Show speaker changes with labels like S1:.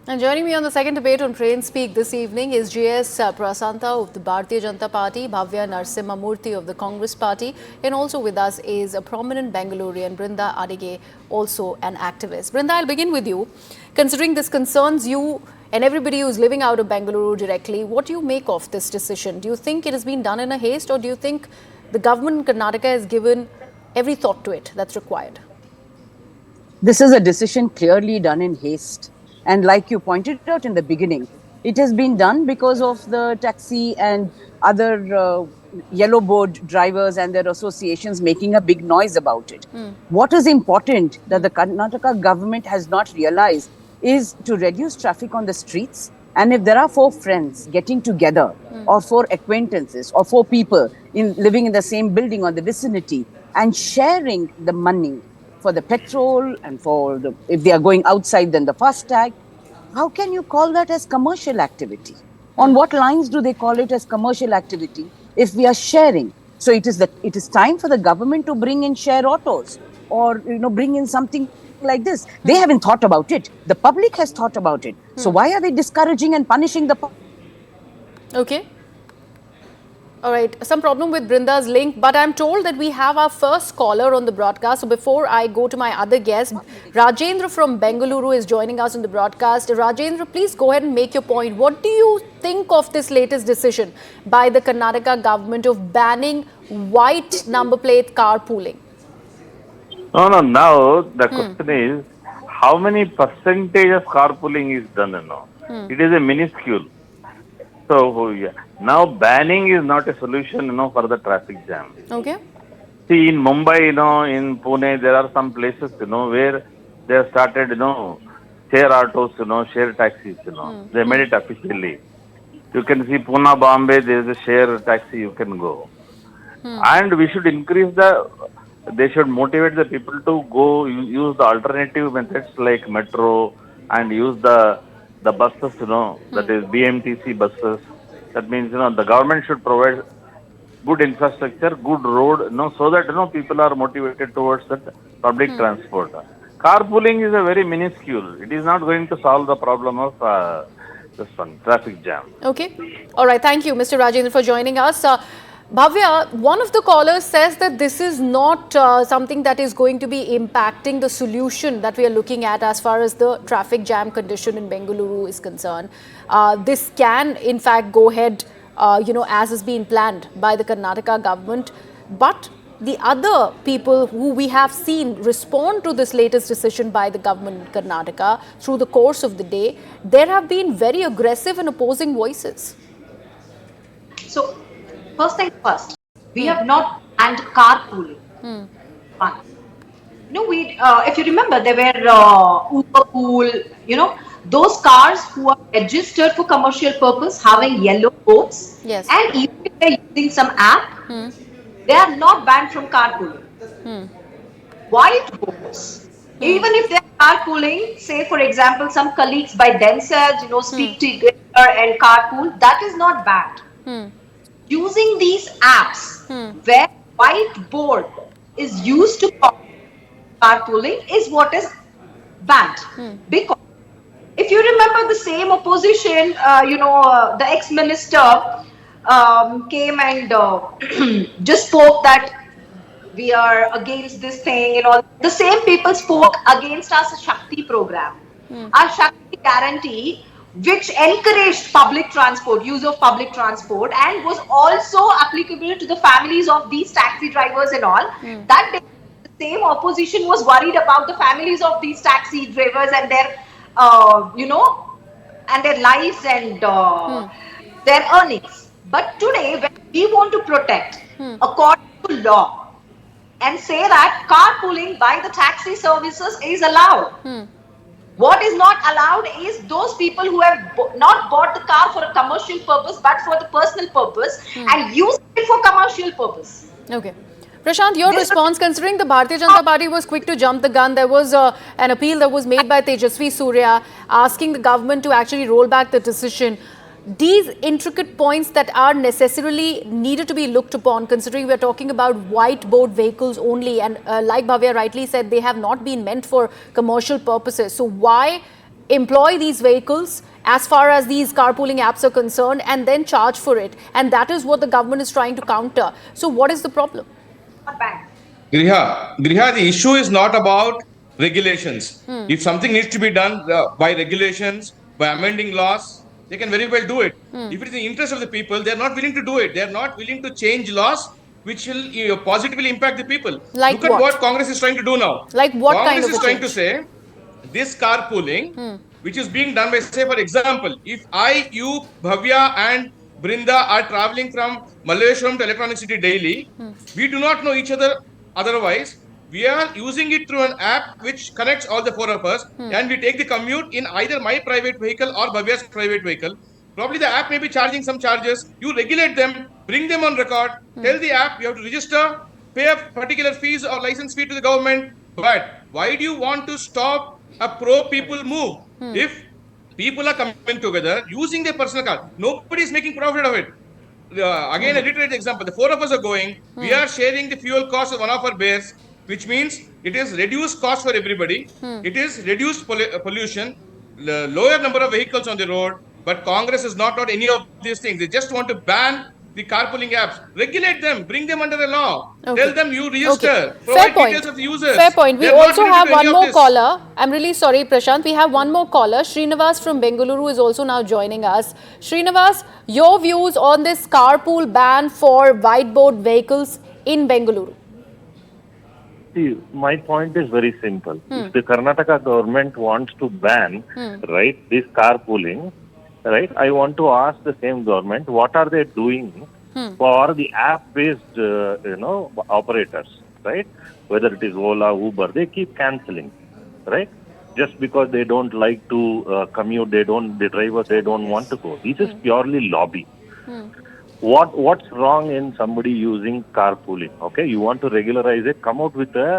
S1: And joining me on the second debate on Train Speak this evening is GS Prashanth of the Bharatiya Janata Party, Bhavya Narasimhamurthy of the Congress Party, and also with us is a prominent Bengaluru, Brinda Adige, also an activist. Brinda, I'll begin with you. Considering this concerns you and everybody who's living out of Bengaluru directly, what do you make of this decision? Do you think it has been done in a haste, or do you think the government in Karnataka has given every thought to it that's required?
S2: This is a decision clearly done in haste. And like you pointed out in the beginning, it has been done because of the taxi and other yellow board drivers and their associations making a big noise about it. What is important that the Karnataka government has not realized is to reduce traffic on the streets. And if there are four friends getting together, or four acquaintances, or four people living in the same building or the vicinity, and sharing the money for the petrol and for if they are going outside, then the FASTag, how can you call that as commercial activity? On what lines do they call it as commercial activity if we are sharing? So it is time for the government to bring in share autos, or bring in something like this. They haven't thought about it. The public has thought about it. So why are they discouraging and punishing the public?
S1: Okay. All right, some problem with Brinda's link, but I'm told that we have our first caller on the broadcast. So before I go to my other guest, Rajendra from Bengaluru is joining us on the broadcast. Rajendra, please go ahead and make your point. What do you think of this latest decision by the Karnataka government of banning white number plate carpooling?
S3: No. Now the question is, how many percentage of carpooling is done? It is a minuscule. So now banning is not a solution, for the traffic jam.
S1: Okay.
S3: See, in Mumbai, in Pune, there are some places, where they have started, share autos, share taxis, They made it officially. You can see Pune, Bombay, there is a share taxi you can go. And we should they should motivate the people to go use the alternative methods like metro and use the buses, that is BMTC buses. That means, the government should provide good infrastructure, good road, so that, people are motivated towards that public transport. Carpooling is a very minuscule. It is not going to solve the problem of this one, traffic jam.
S1: Okay. All right. Thank you, Mr. Rajendra, for joining us. Bhavya, one of the callers says that this is not something that is going to be impacting the solution that we are looking at as far as the traffic jam condition in Bengaluru is concerned. This can, in fact, go ahead, as has been planned by the Karnataka government. But the other people who we have seen respond to this latest decision by the government in Karnataka through the course of the day, there have been very aggressive and opposing voices.
S4: So, first thing first, we have not banned carpooling. If you remember, there were Uber Pool, those cars who are registered for commercial purpose, having yellow boards,
S1: yes,
S4: and even if they're using some app, they are not banned from carpooling. White boards, even if they're carpooling, say for example, some colleagues by themselves, speak together and carpool, that is not banned. Using these apps where whiteboard is used to carpooling is what is banned. Because if you remember the same opposition, the ex-minister came and just spoke that we are against this thing, the same people spoke against our Shakti program. Our Shakti guarantee, which encouraged public transport, use of public transport, and was also applicable to the families of these taxi drivers and all. That day, the same opposition was worried about the families of these taxi drivers and their, and their lives and their earnings. But today, when we want to protect according to law and say that carpooling by the taxi services is allowed. What is not allowed is those people who have not bought the car for a commercial purpose but for the personal purpose and use it for commercial purpose.
S1: Okay. Prashanth, your response, considering the Bharatiya Janata Party was quick to jump the gun, there was an appeal that was made by Tejasvi Surya asking the government to actually roll back the decision. These intricate points that are necessarily needed to be looked upon, considering we are talking about whiteboard vehicles only, and like Bhavya rightly said, they have not been meant for commercial purposes. So why employ these vehicles as far as these carpooling apps are concerned and then charge for it. And that is what the government is trying to counter. So what is the problem?
S4: Not banned.
S5: Griha, the issue is not about regulations. If something needs to be done by regulations, by amending laws, they can very well do it. If it is in the interest of the people, they are not willing to do it. They are not willing to change laws which will positively impact the people.
S1: Like
S5: Look at
S1: what?
S5: what Congress is trying to do now.
S1: Like what kind
S5: Congress
S1: of
S5: is
S1: a
S5: trying to
S1: change?
S5: say this carpooling, which is being done by, say, for example, if you, Bhavya, and Brinda are traveling from Malleshwaram to Electronic City daily, we do not know each other otherwise. We are using it through an app which connects all the four of us, and we take the commute in either my private vehicle or Bhavya's private vehicle. Probably the app may be charging some charges. You regulate them, bring them on record, tell the app you have to register, pay a particular fees or license fee to the government. But why do you want to stop a pro people move? If people are coming together using their personal car, nobody is making profit of it. Again, I reiterate the example. The four of us are going. We are sharing the fuel cost of one of our bears, which means it is reduced cost for everybody. It is reduced pollution, lower number of vehicles on the road. But Congress is not any of these things. They just want to ban the carpooling apps. Regulate them. Bring them under the law.
S1: Okay.
S5: Tell them you register.
S1: Okay.
S5: Provide details of the users.
S1: Fair point. We
S5: They are not
S1: also
S5: willing to
S1: have
S5: do any
S1: one
S5: of
S1: more
S5: this.
S1: caller. I'm really sorry, Prashanth. We have one more caller. Srinivas from Bengaluru is also now joining us. Srinivas, your views on this carpool ban for whiteboard vehicles in Bengaluru?
S6: See, my point is very simple. If the Karnataka government wants to ban, right, this carpooling, right, I want to ask the same government, what are they doing for the app-based, operators, right? Whether it is Ola, Uber, they keep cancelling, right? Just because they don't like to commute, the drivers, they don't want to go. This is purely lobby. What's wrong in somebody using carpooling? Okay, you want to regularize it, come out with a